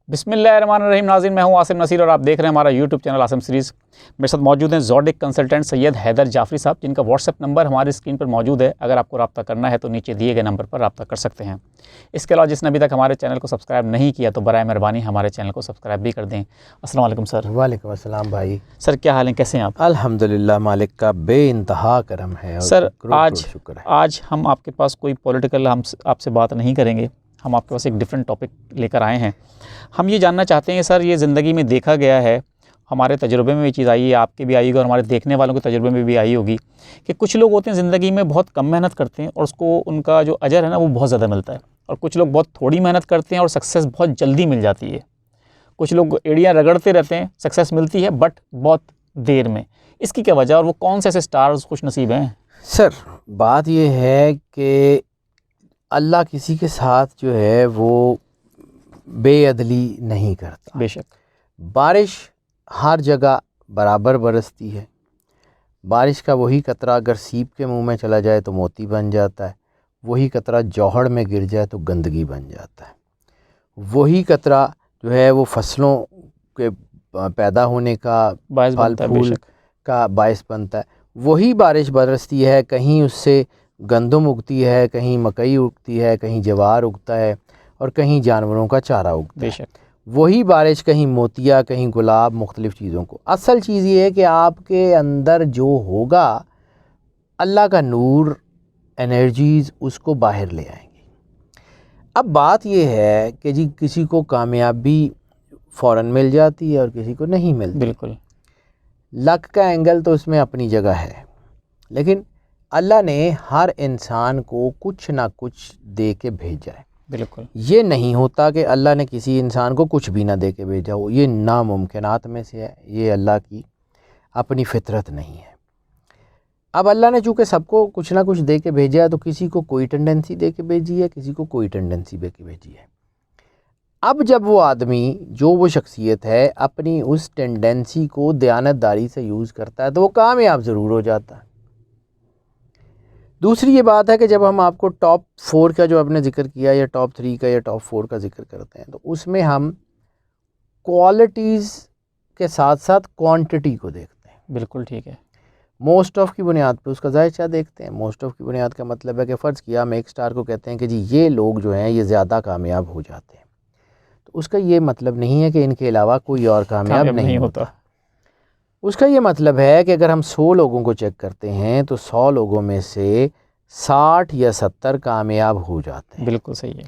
بسم اللہ الرحمن الرحیم. ناظرین، میں ہوں عاصم نصیر اور آپ دیکھ رہے ہیں ہمارا یوٹیوب چینل عاصم سیریز. میرے ساتھ موجود ہیں زوڈک کنسلٹنٹ سید حیدر جعفری صاحب، جن کا واٹس ایپ نمبر ہماری اسکرین پر موجود ہے. اگر آپ کو رابطہ کرنا ہے تو نیچے دیے گئے نمبر پر رابطہ کر سکتے ہیں. اس کے علاوہ جس نے ابھی تک ہمارے چینل کو سبسکرائب نہیں کیا تو برائے مہربانی ہمارے چینل کو سبسکرائب بھی کر دیں. السلام علیکم سر. وعلیکم السلام بھائی. سر کیا حال ہیں، کیسے ہیں آپ؟ الحمدللہ، مالک کا بے انتہا کرم ہے. سر شکر ہے. آج ہم آپ کے پاس کوئی پولیٹیکل ہم آپ سے بات نہیں کریں گے. ہم آپ کے پاس ایک ڈیفرنٹ ٹاپک لے کر آئے ہیں. ہم یہ جاننا چاہتے ہیں سر، یہ زندگی میں دیکھا گیا ہے، ہمارے تجربے میں یہ چیز آئی ہے، آپ کے بھی آئی ہوگی اور ہمارے دیکھنے والوں کے تجربے میں بھی آئی ہوگی کہ کچھ لوگ ہوتے ہیں زندگی میں بہت کم محنت کرتے ہیں اور اس کو ان کا جو اجر ہے نا وہ بہت زیادہ ملتا ہے، اور کچھ لوگ بہت تھوڑی محنت کرتے ہیں اور سکسیس بہت جلدی مل جاتی ہے. کچھ لوگ ایڑیاں رگڑتے رہتے ہیں، سکسیس ملتی ہے بٹ بہت دیر میں. اس کی کیا وجہ، اور وہ کون سے ایسے سٹارز خوش نصیب ہیں؟ سر بات یہ ہے کہ اللہ کسی کے ساتھ جو ہے وہ بے عدلی نہیں کرتا. بے شک. بارش ہر جگہ برابر برستی ہے. بارش کا وہی قطرہ اگر سیپ کے منہ میں چلا جائے تو موتی بن جاتا ہے، وہی قطرہ جوہڑ میں گر جائے تو گندگی بن جاتا ہے. وہی قطرہ جو ہے وہ فصلوں کے پیدا ہونے کا، باعث پھل بنتا ہے. بے پھول شک. کا باعث بنتا ہے. وہی بارش برستی ہے، کہیں اس سے گندم اگتی ہے، کہیں مکئی اگتی ہے، کہیں جوار اگتا ہے، اور کہیں جانوروں کا چارہ اگتا بے ہے. شک. وہی بارش کہیں موتیا، کہیں گلاب، مختلف چیزوں کو. اصل چیز یہ ہے کہ آپ کے اندر جو ہوگا اللہ کا نور، انرجیز اس کو باہر لے آئیں گی. اب بات یہ ہے کہ جی کسی کو کامیابی فوراً مل جاتی ہے اور کسی کو نہیں ملتی. بالکل. لک کا اینگل تو اس میں اپنی جگہ ہے، لیکن اللہ نے ہر انسان کو کچھ نہ کچھ دے کے بھیجا ہے. بالکل. یہ نہیں ہوتا کہ اللہ نے کسی انسان کو کچھ بھی نہ دے کے بھیجا ہو. یہ ناممکنات میں سے ہے، یہ اللہ کی اپنی فطرت نہیں ہے. اب اللہ نے چونکہ سب کو کچھ نہ کچھ دے کے بھیجا ہے تو کسی کو کوئی ٹینڈنسی دے کے بھیجی ہے، کسی کو کوئی ٹینڈنسی دے کے بھیجی ہے. اب جب وہ آدمی، جو وہ شخصیت ہے، اپنی اس ٹینڈنسی کو دیانتداری سے یوز کرتا ہے تو وہ کامیاب ضرور ہو جاتا ہے. دوسری یہ بات ہے کہ جب ہم آپ کو ٹاپ 4 کا جو آپ نے ذکر کیا، یا ٹاپ 3 کا یا ٹاپ 4 کا ذکر کرتے ہیں، تو اس میں ہم کوالٹیز کے ساتھ ساتھ کوانٹٹی کو دیکھتے ہیں. بالکل ٹھیک ہے. موسٹ آف کی بنیاد پہ اس کا ذائچہ دیکھتے ہیں. موسٹ آف کی بنیاد کا مطلب ہے کہ فرض کیا ہم ایک سٹار کو کہتے ہیں کہ جی یہ لوگ جو ہیں یہ زیادہ کامیاب ہو جاتے ہیں، تو اس کا یہ مطلب نہیں ہے کہ ان کے علاوہ کوئی اور کامیاب نہیں ہوتا. اس کا یہ مطلب ہے کہ اگر ہم 100 لوگوں کو چیک کرتے ہیں تو 100 لوگوں میں سے 60 یا 70 کامیاب ہو جاتے ہیں. بالکل صحیح ہے.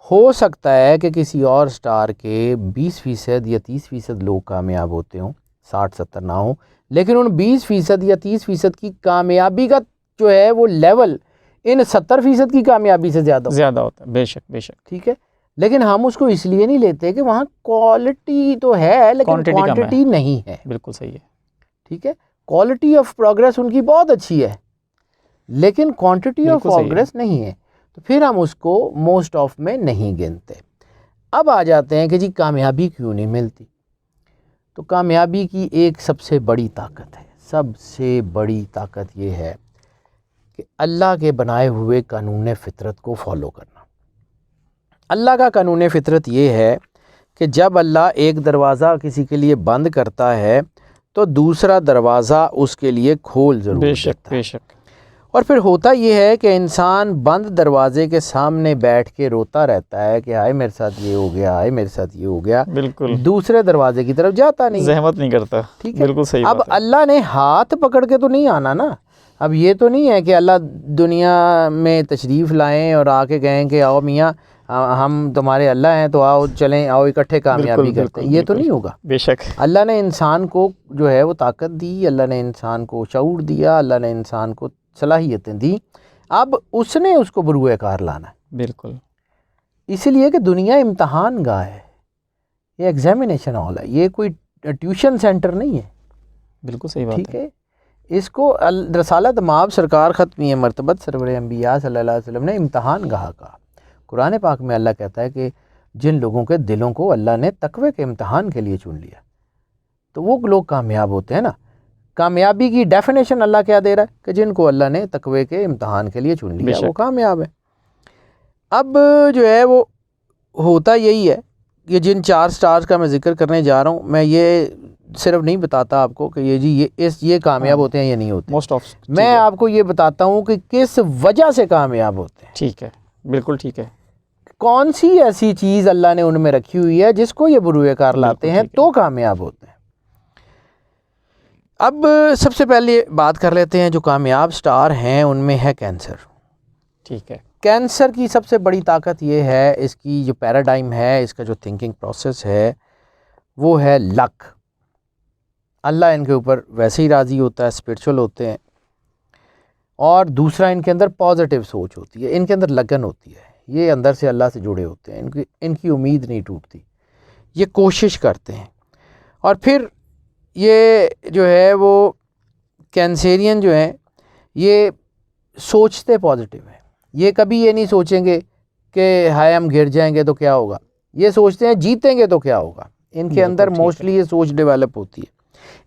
ہو سکتا ہے کہ کسی اور سٹار کے 20% یا 30% لوگ کامیاب ہوتے ہوں، 60-70 نہ ہوں، لیکن ان 20% یا 30% کی کامیابی کا جو ہے وہ لیول ان 70% کی کامیابی سے زیادہ ہوتا ہے. بے شک بے شک. ٹھیک ہے، لیکن ہم اس کو اس لیے نہیں لیتے کہ وہاں کوالٹی تو ہے لیکن کوانٹٹی نہیں ہے. بالکل صحیح ہے. ٹھیک ہے، کوالٹی آف پروگریس ان کی بہت اچھی ہے لیکن کوانٹٹی آف پروگریس نہیں ہے، تو پھر ہم اس کو موسٹ آف میں نہیں گنتے. اب آ جاتے ہیں کہ جی کامیابی کیوں نہیں ملتی. تو کامیابی کی ایک سب سے بڑی طاقت ہے، سب سے بڑی طاقت یہ ہے کہ اللہ کے بنائے ہوئے قانون فطرت کو فالو کرنا. اللہ کا قانون فطرت یہ ہے کہ جب اللہ ایک دروازہ کسی کے لیے بند کرتا ہے تو دوسرا دروازہ اس کے لیے کھول ضرور دیتا ہے. بے شک. اور پھر ہوتا یہ ہے کہ انسان بند دروازے کے سامنے بیٹھ کے روتا رہتا ہے کہ ہائے میرے ساتھ یہ ہو گیا، ہائے میرے ساتھ یہ ہو گیا. بالکل. دوسرے دروازے کی طرف جاتا نہیں، زحمت نہیں کرتا. ٹھیک ہے. بالکل صحیح. اب اللہ نے ہاتھ پکڑ کے تو نہیں آنا نا. اب یہ تو نہیں ہے کہ اللہ دنیا میں تشریف لائیں اور آ کے کہیں کہ آؤ میاں ہم تمہارے اللہ ہیں تو آؤ چلیں، آؤ اکٹھے کامیابی کرتے ہیں. یہ تو نہیں ہوگا. بے شک. اللہ نے انسان کو جو ہے وہ طاقت دی، اللہ نے انسان کو شعور دیا، اللہ نے انسان کو صلاحیتیں دی. اب اس نے اس کو بروئے کار لانا ہے. بالکل. اس لیے کہ دنیا امتحان گاہ ہے، یہ ایگزامینیشن ہال ہے، یہ کوئی ٹیوشن سینٹر نہیں ہے. بالکل صحیح بات ہے. ٹھیک ہے، اس کو رسالت مآب سرکار ختمی مرتبت سرور انبیاء صلی اللہ علیہ وسلم نے امتحان گاہ کہا. قرآن پاک میں اللہ کہتا ہے کہ جن لوگوں کے دلوں کو اللہ نے تقوی کے امتحان کے لیے چن لیا تو وہ لوگ کامیاب ہوتے ہیں نا. کامیابی کی ڈیفینیشن اللہ کیا دے رہا ہے کہ جن کو اللہ نے تقوی کے امتحان کے لیے چن لیا وہ کامیاب ہے. اب جو ہے وہ ہوتا یہی ہے یہ جن 4 سٹارز کا میں ذکر کرنے جا رہا ہوں، میں یہ صرف نہیں بتاتا آپ کو کہ یہ کامیاب ہوتے ہیں یا نہیں ہوتے، موسٹ آف، میں آپ کو یہ بتاتا ہوں کہ کس وجہ سے کامیاب ہوتے ہیں. ٹھیک ہے، بالکل ٹھیک ہے. کون سی ایسی چیز اللہ نے ان میں رکھی ہوئی ہے جس کو یہ بروئے کار لاتے ہیں تو کامیاب ہوتے ہیں. اب سب سے پہلے بات کر لیتے ہیں جو کامیاب سٹار ہیں، ان میں ہے کینسر. ٹھیک ہے. کینسر کی سب سے بڑی طاقت یہ ہے، اس کی جو پیراڈائم ہے، اس کا جو تھنکنگ پروسیس ہے، وہ ہے لک. اللہ ان کے اوپر ویسے ہی راضی ہوتا ہے، اسپرچول ہوتے ہیں. اور دوسرا، ان کے اندر پازیٹیو سوچ ہوتی ہے، ان کے اندر لگن ہوتی ہے، یہ اندر سے اللہ سے جڑے ہوتے ہیں، ان کی امید نہیں ٹوٹتی، یہ کوشش کرتے ہیں. اور پھر یہ جو ہے وہ کینسیرین جو ہیں، یہ سوچتے پازیٹیو ہیں. یہ کبھی یہ نہیں سوچیں گے کہ ہائے ہم گر جائیں گے تو کیا ہوگا، یہ سوچتے ہیں جیتیں گے تو کیا ہوگا. ان کے اندر موسٹلی یہ سوچ ڈیولپ ہوتی ہے.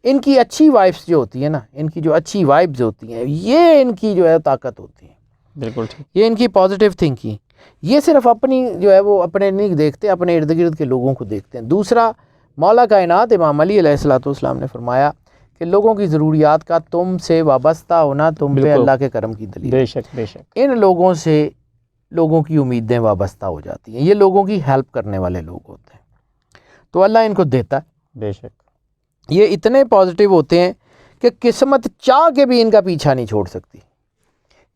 ان کی اچھی وائبس جو ہوتی ہیں نا، ان کی جو اچھی وائبس ہوتی ہیں، یہ ان کی جو ہے طاقت ہوتی ہے. بالکل ٹھیک. یہ ان کی پازیٹیو تھنکنگ، یہ صرف اپنی جو ہے وہ اپنے نہیں دیکھتے، اپنے ارد گرد کے لوگوں کو دیکھتے ہیں. دوسرا، مولا کائنات امام علی علیہ الصلوۃ والسلام نے فرمایا کہ لوگوں کی ضروریات کا تم سے وابستہ ہونا تم پہ اللہ کے کرم کی دلیل. بے شک بے شک. ان لوگوں سے لوگوں کی امیدیں وابستہ ہو جاتی ہیں، یہ لوگوں کی ہیلپ کرنے والے لوگ ہوتے ہیں، تو اللہ ان کو دیتا ہے. بے شک. یہ اتنے پازیٹیو ہوتے ہیں کہ قسمت چاہ کے بھی ان کا پیچھا نہیں چھوڑ سکتی.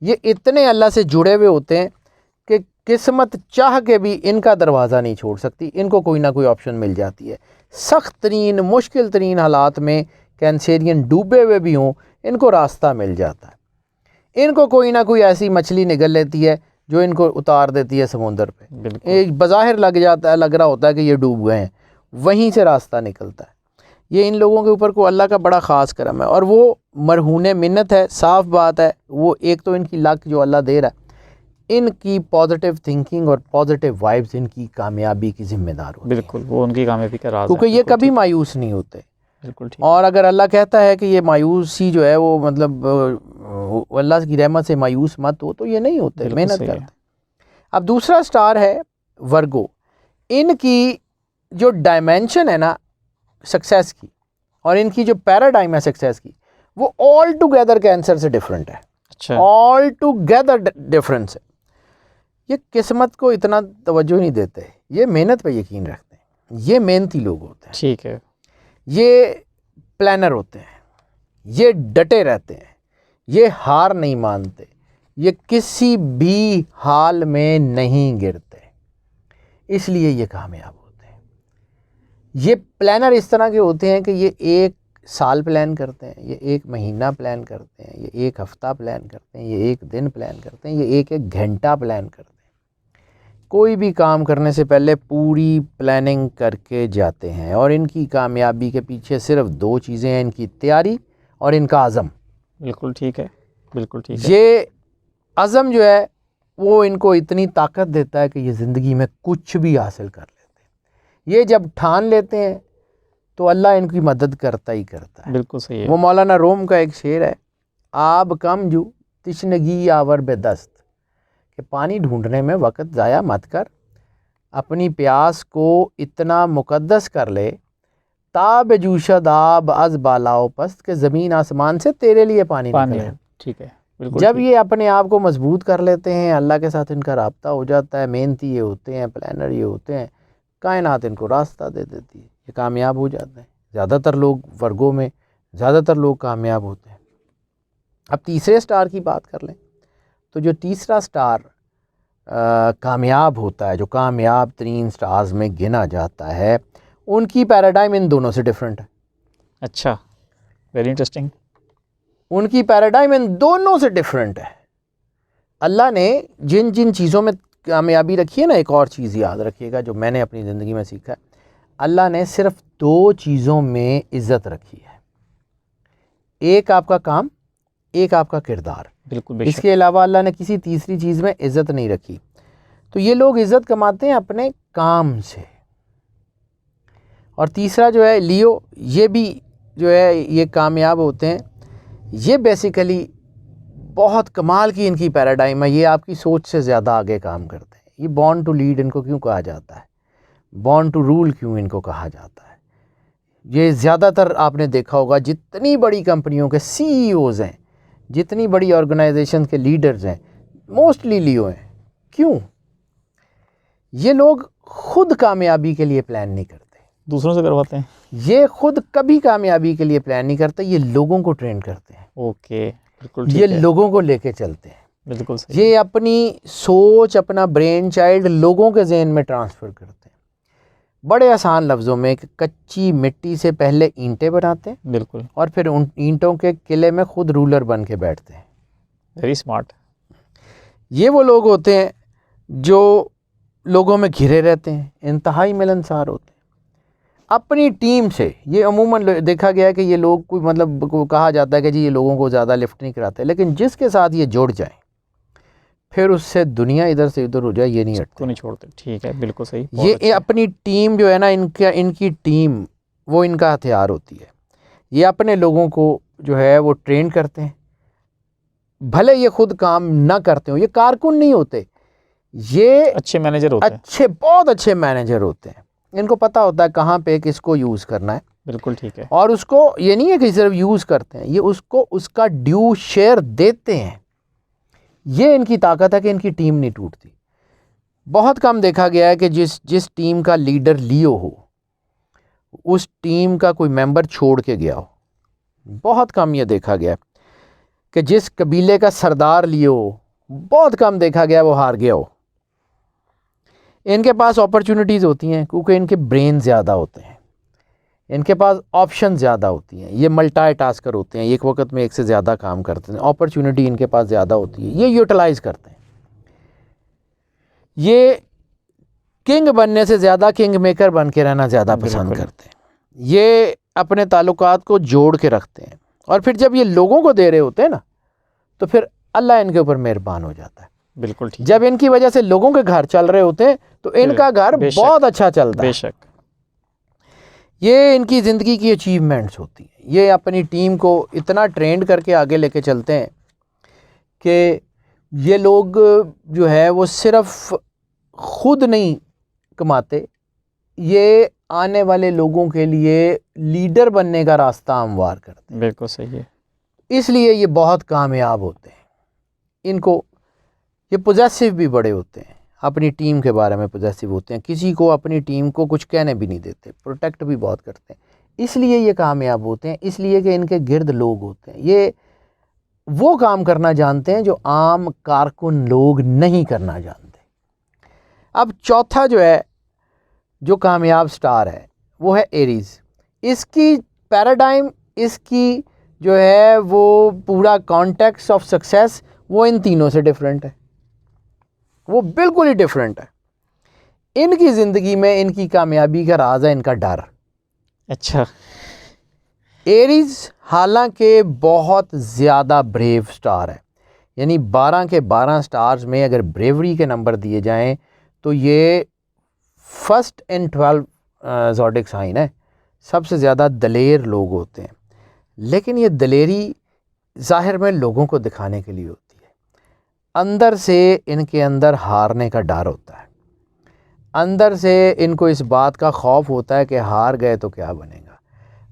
یہ اتنے اللہ سے جڑے ہوئے ہوتے ہیں کہ قسمت چاہ کے بھی ان کا دروازہ نہیں چھوڑ سکتی، ان کو کوئی نہ کوئی آپشن مل جاتی ہے. سخت ترین مشکل ترین حالات میں کینسیرین ڈوبے ہوئے بھی ہوں، ان کو راستہ مل جاتا ہے. ان کو کوئی نہ کوئی ایسی مچھلی نگل لیتی ہے جو ان کو اتار دیتی ہے سمندر پہ. ایک بظاہر لگ رہا ہوتا ہے کہ یہ ڈوب گئے ہیں، وہیں سے راستہ نکلتا ہے. یہ ان لوگوں کے اوپر کو اللہ کا بڑا خاص کرم ہے، اور وہ مرہون منت ہے. صاف بات ہے، وہ ایک تو ان کی لک جو اللہ دے رہا ہے، ان کی پازیٹیو تھنکنگ اور پازیٹیو وائبز ان کی کامیابی کی ذمہ دار ہوتی ہیں. بالکل، وہ ان کی کامیابی کا راز ہے، کیونکہ یہ کبھی مایوس نہیں ہوتے. بالکل ٹھیک. اور اگر اللہ کہتا ہے کہ یہ مایوسی جو ہے وہ مطلب اللہ کی رحمت سے مایوس مت ہو، تو یہ نہیں ہوتے، محنت کرتے. اب دوسرا سٹار ہے ورگو. ان کی جو ڈائمینشن ہے نا سکسیس کی، اور ان کی جو پیراڈائم ہے سکسیس کی، وہ آل ٹوگیدر کینسر سے ڈیفرنٹ ہے. اچھا. آل ٹوگیدر ڈیفرنس ہے. یہ قسمت کو اتنا توجہ نہیں دیتے، یہ محنت پہ یقین رکھتے ہیں، یہ محنتی لوگ ہوتے ہیں. ٹھیک ہے. یہ پلانر ہوتے ہیں، یہ ڈٹے رہتے ہیں، یہ ہار نہیں مانتے، یہ کسی بھی حال میں نہیں گرتے، اس لیے یہ کامیاب ہوتے ہیں. یہ پلانر اس طرح کے ہوتے ہیں کہ یہ 1 سال پلان کرتے ہیں، یہ 1 مہینہ پلان کرتے ہیں، یہ 1 ہفتہ پلان کرتے ہیں، یہ 1 دن پلان کرتے ہیں، یہ 1 گھنٹہ پلان کرتے ہیں. کوئی بھی کام کرنے سے پہلے پوری پلاننگ کر کے جاتے ہیں، اور ان کی کامیابی کے پیچھے صرف 2 چیزیں ہیں، ان کی تیاری اور ان کا عزم. بالکل ٹھیک ہے، بالکل ٹھیک ہے. یہ عزم جو ہے وہ ان کو اتنی طاقت دیتا ہے کہ یہ زندگی میں کچھ بھی حاصل کر لیتے ہیں. یہ جب ٹھان لیتے ہیں تو اللہ ان کی مدد کرتا ہی کرتا ہے. بالکل صحیح ہے. وہ مولانا روم کا ایک شعر ہے، آب کم جو تشنگی آور بے دست، کہ پانی ڈھونڈنے میں وقت ضائع مت کر، اپنی پیاس کو اتنا مقدس کر لے، تاب جوشد آب از بالاؤ پست، کہ زمین آسمان سے تیرے لیے پانی نکلے. ٹھیک ہے. جب یہ اپنے آپ کو مضبوط کر لیتے ہیں، اللہ کے ساتھ ان کا رابطہ ہو جاتا ہے، محنتی یہ ہوتے ہیں، پلانر یہ ہوتے ہیں، کائنات ان کو راستہ دے دیتی ہے، یہ کامیاب ہو جاتے ہیں. زیادہ تر لوگ ورگوں میں زیادہ تر لوگ کامیاب ہوتے ہیں. اب تیسرے سٹار کی بات کر لیں تو جو تیسرا سٹار کامیاب ہوتا ہے، جو کامیاب ترین سٹارز میں گنا جاتا ہے، ان کی پیراڈائم ان دونوں سے ڈیفرنٹ ہے. اچھا، ویری انٹرسٹنگ. ان کی پیراڈائم ان دونوں سے ڈیفرنٹ ہے. اللہ نے جن جن چیزوں میں کامیابی رکھی ہے نا، ایک اور چیز یاد رکھیے گا جو میں نے اپنی زندگی میں سیکھا ہے، اللہ نے صرف 2 چیزوں میں عزت رکھی ہے. ایک آپ کا کام، ایک آپ کا کردار. بالکل. اس کے علاوہ اللہ نے کسی تیسری چیز میں عزت نہیں رکھی. تو یہ لوگ عزت کماتے ہیں اپنے کام سے. اور تیسرا جو ہے لیو، یہ بھی جو ہے یہ کامیاب ہوتے ہیں. یہ بیسیکلی بہت کمال کی ان کی پیراڈائم ہے. یہ آپ کی سوچ سے زیادہ آگے کام کرتے ہیں. یہ بورن ٹو لیڈ ان کو کیوں کہا جاتا ہے؟ بورن ٹو رول کیوں ان کو کہا جاتا ہے؟ یہ زیادہ تر آپ نے دیکھا ہوگا جتنی بڑی کمپنیوں کے سی ای اوز ہیں، جتنی بڑی آرگنائزیشن کے لیڈرز ہیں، موسٹلی لیو ہیں. کیوں؟ یہ لوگ خود کامیابی کے لیے پلان نہیں کرتے، دوسروں سے کرواتے ہیں. یہ خود کبھی کامیابی کے لیے پلان نہیں کرتے، یہ لوگوں کو ٹرین کرتے ہیں. اوکے، بالکل یہ ٹھیک ہے. لوگوں کو لے کے چلتے ہیں. بالکل صحیح. یہ اپنی سوچ، اپنا برین چائلڈ لوگوں کے ذہن میں ٹرانسفر کرتے ہیں. بڑے آسان لفظوں میں کہ کچی مٹی سے پہلے اینٹیں بناتے ہیں، بالکل. اور پھر ان اینٹوں کے قلعے میں خود رولر بن کے بیٹھتے ہیں. Very smart. یہ وہ لوگ ہوتے ہیں جو لوگوں میں گھرے رہتے ہیں، انتہائی ملنسار ہوتے ہیں اپنی ٹیم سے. یہ عموماً دیکھا گیا ہے کہ یہ لوگ کوئی مطلب کہا جاتا ہے کہ جی یہ لوگوں کو زیادہ لفٹ نہیں کراتے، لیکن جس کے ساتھ یہ جڑ جائیں پھر اس سے دنیا ادھر سے ادھر ہو جائے یہ نہیں ہٹتے. کو نہیں چھوڑتے. ٹھیک ہے، بالکل صحیح. یہ اپنی ٹیم جو ہے نا، ان کی ٹیم وہ ان کا ہتھیار ہوتی ہے. یہ اپنے لوگوں کو جو ہے وہ ٹرین کرتے ہیں، بھلے یہ خود کام نہ کرتے ہوں. یہ کارکن نہیں ہوتے، یہ اچھے مینیجر ہوتے ہیں. بہت اچھے مینیجر ہوتے ہیں. ان کو پتہ ہوتا ہے کہاں پہ کس کو یوز کرنا ہے. بالکل ٹھیک ہے. اور اس کو یہ نہیں ہے کہ صرف یوز کرتے ہیں، یہ اس کو اس کا ڈیو شیئر دیتے ہیں. یہ ان کی طاقت ہے کہ ان کی ٹیم نہیں ٹوٹتی. بہت کم دیکھا گیا ہے کہ جس ٹیم کا لیڈر لیو ہو اس ٹیم کا کوئی ممبر چھوڑ کے گیا ہو. بہت کم یہ دیکھا گیا ہے کہ جس قبیلے کا سردار لیو ہو، بہت کم دیکھا گیا وہ ہار گیا ہو. ان کے پاس اپرچونٹیز ہوتی ہیں کیونکہ ان کے برین زیادہ ہوتے ہیں، ان کے پاس آپشن زیادہ ہوتی ہیں. یہ ملٹائی ٹاسکر ہوتے ہیں، ایک وقت میں ایک سے زیادہ کام کرتے ہیں. اپرچونٹی ان کے پاس زیادہ ہوتی ہے، یہ یوٹیلائز کرتے ہیں. یہ کنگ بننے سے زیادہ کنگ میکر بن کے رہنا زیادہ پسند کرتے ہیں. یہ اپنے تعلقات کو جوڑ کے رکھتے ہیں، اور پھر جب یہ لوگوں کو دے رہے ہوتے ہیں نا تو پھر اللہ ان کے اوپر مہربان ہو جاتا ہے. بالکل ٹھیک. جب ان کی وجہ سے لوگوں کے گھر چل رہے ہوتے ہیں تو ان کا گھر بہت اچھا چلتا ہے. بے شک. یہ ان کی زندگی کی اچیومنٹس ہوتی ہیں. یہ اپنی ٹیم کو اتنا ٹرینڈ کر کے آگے لے کے چلتے ہیں کہ یہ لوگ جو ہے وہ صرف خود نہیں کماتے، یہ آنے والے لوگوں کے لیے لیڈر بننے کا راستہ ہموار کرتے ہیں. بالکل صحیح ہے. اس لیے یہ بہت کامیاب ہوتے ہیں. ان کو یہ پوزیسو بھی بڑے ہوتے ہیں، اپنی ٹیم کے بارے میں پوزیسو ہوتے ہیں. کسی کو اپنی ٹیم کو کچھ کہنے بھی نہیں دیتے، پروٹیکٹ بھی بہت کرتے ہیں. اس لیے یہ کامیاب ہوتے ہیں، اس لیے کہ ان کے گرد لوگ ہوتے ہیں. یہ وہ کام کرنا جانتے ہیں جو عام کارکن لوگ نہیں کرنا جانتے. اب چوتھا جو ہے جو کامیاب سٹار ہے وہ ہے ایریز. اس کی پیراڈائم، اس کی جو ہے وہ پورا کانٹیکس آف سکسیس وہ ان تینوں سے ڈیفرنٹ ہے، وہ بالکل ہی ڈیفرنٹ ہے. ان کی زندگی میں ان کی کامیابی کا راز ہے ان کا ڈر. اچھا. ایریز حالانکہ بہت زیادہ بریو سٹار ہے، یعنی 12 کے 12 سٹارز میں اگر بریوری کے نمبر دیے جائیں تو یہ فرسٹ ان 12 زوڈک سائن ہے. سب سے زیادہ دلیر لوگ ہوتے ہیں، لیکن یہ دلیری ظاہر میں لوگوں کو دکھانے کے لیے ہوتی ہے. اندر سے ان کے اندر ہارنے کا ڈر ہوتا ہے. اندر سے ان کو اس بات کا خوف ہوتا ہے کہ ہار گئے تو کیا بنے گا.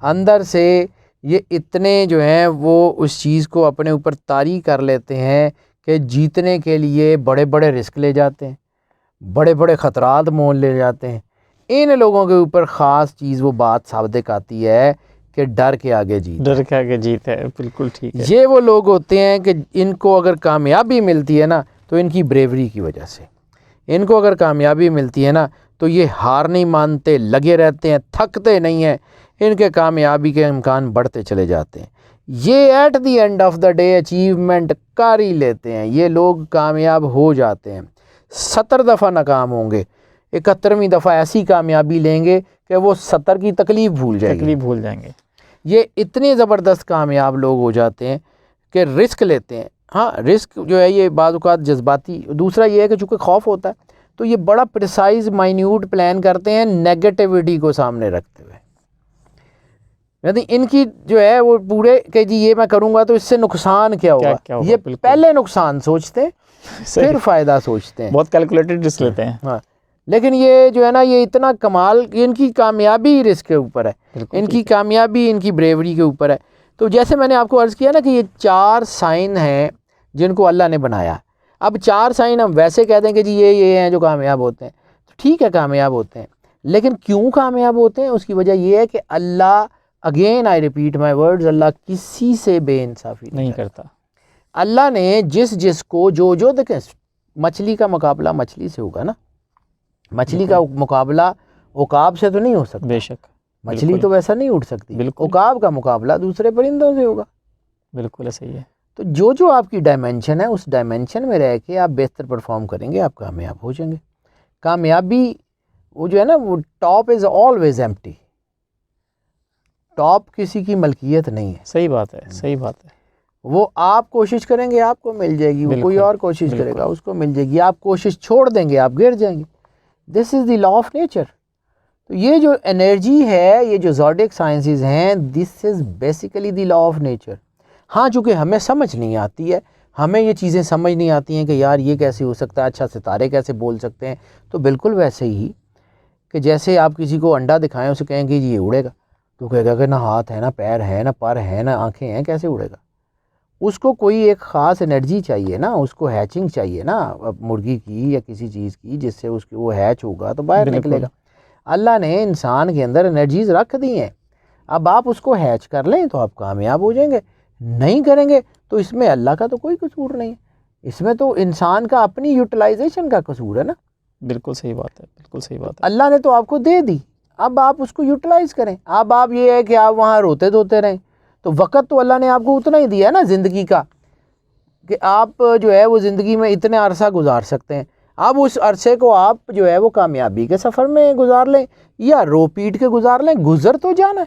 اندر سے یہ اتنے جو ہیں وہ اس چیز کو اپنے اوپر طاری کر لیتے ہیں کہ جیتنے کے لیے بڑے بڑے رسک لے جاتے ہیں، بڑے بڑے خطرات مول لے جاتے ہیں. ان لوگوں کے اوپر خاص چیز وہ بات صادق آتی ہے کہ ڈر کے آگے جیت. ڈر کے آگے جیت ہے. بالکل ٹھیک ہے. یہ وہ لوگ ہوتے ہیں کہ ان کو اگر کامیابی ملتی ہے نا تو ان کی بریوری کی وجہ سے. ان کو اگر کامیابی ملتی ہے نا تو یہ ہار نہیں مانتے، لگے رہتے ہیں، تھکتے نہیں ہیں. ان کے کامیابی کے امکان بڑھتے چلے جاتے ہیں. یہ at the end of the day achievement کر ہی لیتے ہیں. یہ لوگ کامیاب ہو جاتے ہیں. 70 دفعہ ناکام ہوں گے، 71ویں دفعہ ایسی کامیابی لیں گے کہ وہ 70 کی تکلیف بھول جائیں گے. یہ اتنے زبردست کامیاب لوگ ہو جاتے ہیں کہ رسک لیتے ہیں. ہاں رسک جو ہے یہ بعض اوقات جذباتی. دوسرا یہ ہے کہ چونکہ خوف ہوتا ہے تو یہ بڑا پریسائز مائنیوٹ پلان کرتے ہیں نیگیٹیوٹی کو سامنے رکھتے ہوئے. یعنی ان کی جو ہے وہ پورے کہ جی یہ میں کروں گا تو اس سے نقصان کیا ہوگا، یہ پہلے نقصان سوچتے ہیں پھر فائدہ سوچتے ہیں. بہت کیلکولیٹڈ رسک لیتے ہیں. ہاں لیکن یہ جو ہے نا یہ اتنا کمال، ان کی کامیابی رزق کے اوپر ہے، ان کی کامیابی ان کی بریوری کے اوپر ہے۔ تو جیسے میں نے آپ کو عرض کیا نا کہ یہ 4 سائن ہیں جن کو اللہ نے بنایا۔ اب 4 سائن ہم ویسے کہہ دیں کہ جی یہ ہیں جو کامیاب ہوتے ہیں، تو ٹھیک ہے کامیاب ہوتے ہیں، لیکن کیوں کامیاب ہوتے ہیں؟ اس کی وجہ یہ ہے کہ اللہ، again I repeat my words, اللہ کسی سے بے انصافی نہیں کرتا۔ اللہ نے جس کو جو دیکھیں، مچھلی کا مقابلہ مچھلی سے ہوگا نا، مچھلی کا مقابلہ عقاب سے تو نہیں ہو سکتا، بے شک، مچھلی تو ویسا نہیں اٹھ سکتی، بالکل، عقاب کا مقابلہ دوسرے پرندوں سے ہوگا۔ بالکل صحیح ہے۔ تو جو آپ کی ڈائمنشن ہے، اس ڈائمنشن میں رہ کے آپ بہتر پرفارم کریں گے، آپ کامیاب ہو جائیں گے۔ کامیابی وہ جو ہے نا، وہ top is always empty, top کسی کی ملکیت نہیں ہے۔ صحیح بات ہے، صحیح بات ہے۔ وہ آپ کوشش کریں گے آپ کو مل جائے گی، وہ کوئی اور کوشش کرے گا اس کو مل جائے گی، آپ کوشش چھوڑ دیں گے آپ گر جائیں گے۔ دس از دی لا آف نیچر۔ تو یہ جو انرجی ہے، یہ جو زوڈک سائنسز ہیں، this is basically the law of nature. ہاں چونکہ ہمیں سمجھ نہیں آتی ہے، ہمیں یہ چیزیں سمجھ نہیں آتی ہیں کہ یار یہ کیسے ہو سکتا ہے، اچھا ستارے کیسے بول سکتے ہیں، تو بالکل ویسے ہی کہ جیسے آپ کسی کو انڈا دکھائیں، اسے کہیں کہ جی یہ اڑے گا، تو کہے گا کہ نہ ہاتھ ہے، نہ پیر ہے، نہ پر ہے، نہ آنکھیں ہیں، کیسے اڑے گا؟ اس کو کوئی ایک خاص انرجی چاہیے نا، اس کو ہیچنگ چاہیے نا مرغی کی یا کسی چیز کی، جس سے اس کی وہ ہیچ ہوگا تو باہر نکلے گا۔ اللہ نے انسان کے اندر انرجیز رکھ دی ہیں، اب آپ اس کو ہیچ کر لیں تو آپ کامیاب ہو جائیں گے، نہیں کریں گے تو اس میں اللہ کا تو کوئی قصور نہیں ہے، اس میں تو انسان کا اپنی یوٹیلائزیشن کا قصور ہے نا۔ بالکل صحیح بات ہے، بالکل صحیح بات ہے۔ اللہ نے تو آپ کو دے دی، اب آپ اس کو یوٹیلائز کریں۔ اب آپ یہ ہے کہ آپ وہاں روتے دھوتے رہیں، تو وقت تو اللہ نے آپ کو اتنا ہی دیا ہے نا زندگی کا، کہ آپ جو ہے وہ زندگی میں اتنے عرصہ گزار سکتے ہیں۔ اب اس عرصے کو آپ جو ہے وہ کامیابی کے سفر میں گزار لیں یا رو پیٹ کے گزار لیں، گزر تو جانا ہے،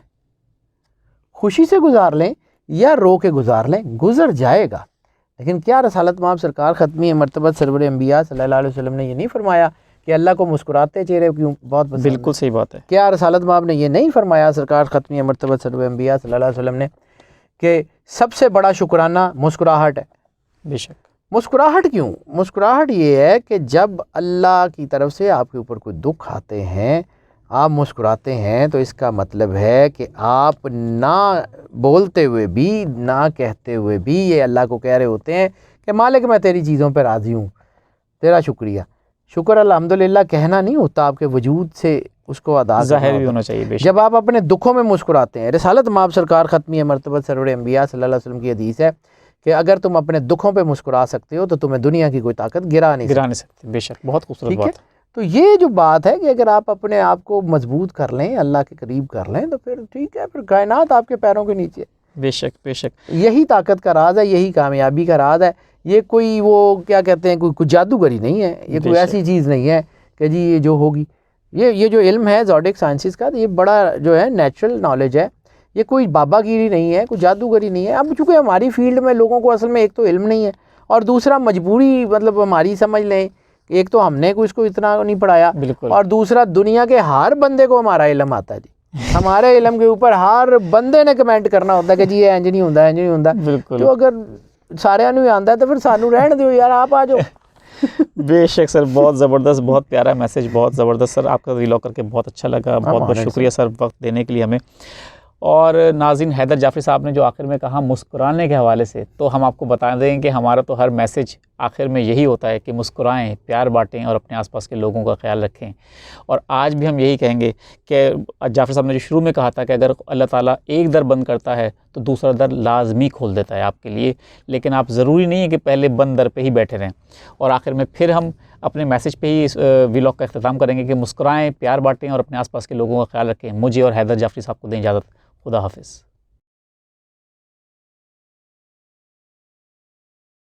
خوشی سے گزار لیں یا رو کے گزار لیں، گزر جائے گا۔ لیکن کیا رسالت مآب سرکار ختمی مرتبہ سرور انبیاء صلی اللہ علیہ وسلم نے یہ نہیں فرمایا کہ اللہ کو مسکراتے چہرے کیوں بہت پسند ہے؟ بالکل صحیح بات ہے۔ کیا رسالت مآب نے یہ نہیں فرمایا سرکار ختمی مرتبہ سرور انبیاء صلی اللہ علیہ وسلم نے کہ سب سے بڑا شکرانہ مسکراہٹ ہے؟ بے شک۔ مسکراہٹ کیوں؟ مسکراہٹ یہ ہے کہ جب اللہ کی طرف سے آپ کے اوپر کوئی دکھ آتے ہیں، آپ مسکراتے ہیں، تو اس کا مطلب ہے کہ آپ نہ بولتے ہوئے بھی، نہ کہتے ہوئے بھی یہ اللہ کو کہہ رہے ہوتے ہیں کہ مالک میں تیری چیزوں پہ راضی ہوں، تیرا شکریہ۔ شکر الحمدللہ کہنا نہیں ہوتا، آپ کے وجود سے اس کو ادا ظاہر بھی ہونا چاہیے۔ بے شک۔ جب آپ اپنے دکھوں میں مسکراتے ہیں، رسالت مآب سرکار ختمی مرتبہ سرور انبیاء صلی اللہ علیہ وسلم کی حدیث ہے کہ اگر تم اپنے دکھوں پہ مسکرا سکتے ہو تو تمہیں دنیا کی کوئی طاقت گرا نہیں سکتی۔ بے شک، بہت خوبصورت بات ہے۔ تو یہ جو بات ہے کہ اگر آپ اپنے آپ کو مضبوط کر لیں، اللہ کے قریب کر لیں، تو پھر ٹھیک ہے، پھر کائنات آپ کے پیروں کے نیچے۔ بے شک، بے شک۔ یہی طاقت کا راز ہے، یہی کامیابی کا راز ہے۔ یہ کوئی وہ کیا کہتے ہیں، کوئی جادوگری نہیں ہے، یہ کوئی ایسی چیز نہیں ہے کہ جی یہ جو ہوگی۔ یہ جو علم ہے زوڈک سائنسز کا، یہ بڑا جو ہے نیچرل نالج ہے، یہ کوئی بابا گیری نہیں ہے، کوئی جادوگری نہیں ہے۔ اب چونکہ ہماری فیلڈ میں لوگوں کو اصل میں ایک تو علم نہیں ہے، اور دوسرا مجبوری، مطلب ہماری سمجھ لیں، ایک تو ہم نے اس کو اتنا نہیں پڑھایا، اور دوسرا دنیا کے ہر بندے کو ہمارا علم آتا ہے جی، ہمارے علم کے اوپر ہر بندے نے کمنٹ کرنا ہوتا ہے کہ جی یہ انج نہیں ہوندا، انج نہیں ہوندا۔ تو اگر سارے نوں آندا ہے تو پھر سانوں رہن دیو یار، آپ آ جاؤ۔ بے شک سر، بہت زبردست، بہت پیارا میسیج، بہت زبردست سر، آپ کا ریلاگ کر کے بہت اچھا لگا، بہت بہت شکریہ سر وقت دینے کے لیے ہمیں۔ اور ناظرین، حیدر جعفری صاحب نے جو آخر میں کہا مسکرانے کے حوالے سے، تو ہم آپ کو بتا دیں کہ ہمارا تو ہر میسیج آخر میں یہی ہوتا ہے کہ مسکرائیں، پیار بانٹیں اور اپنے آس پاس کے لوگوں کا خیال رکھیں۔ اور آج بھی ہم یہی کہیں گے کہ جعفری صاحب نے جو شروع میں کہا تھا کہ اگر اللہ تعالیٰ ایک در بند کرتا ہے تو دوسرا در لازمی کھول دیتا ہے آپ کے لیے، لیکن آپ ضروری نہیں ہے کہ پہلے بند در پہ ہی بیٹھے رہیں۔ اور آخر میں پھر ہم اپنے میسیج پہ ہی اس ولاگ کا اختتام کریں گے کہ مسکرائیں، پیار بانٹیں اور اپنے آس پاس کے لوگوں کا خیال رکھیں۔ مجھے اور حیدر جعفری صاحب کو دیں اجازت، خدا حافظ۔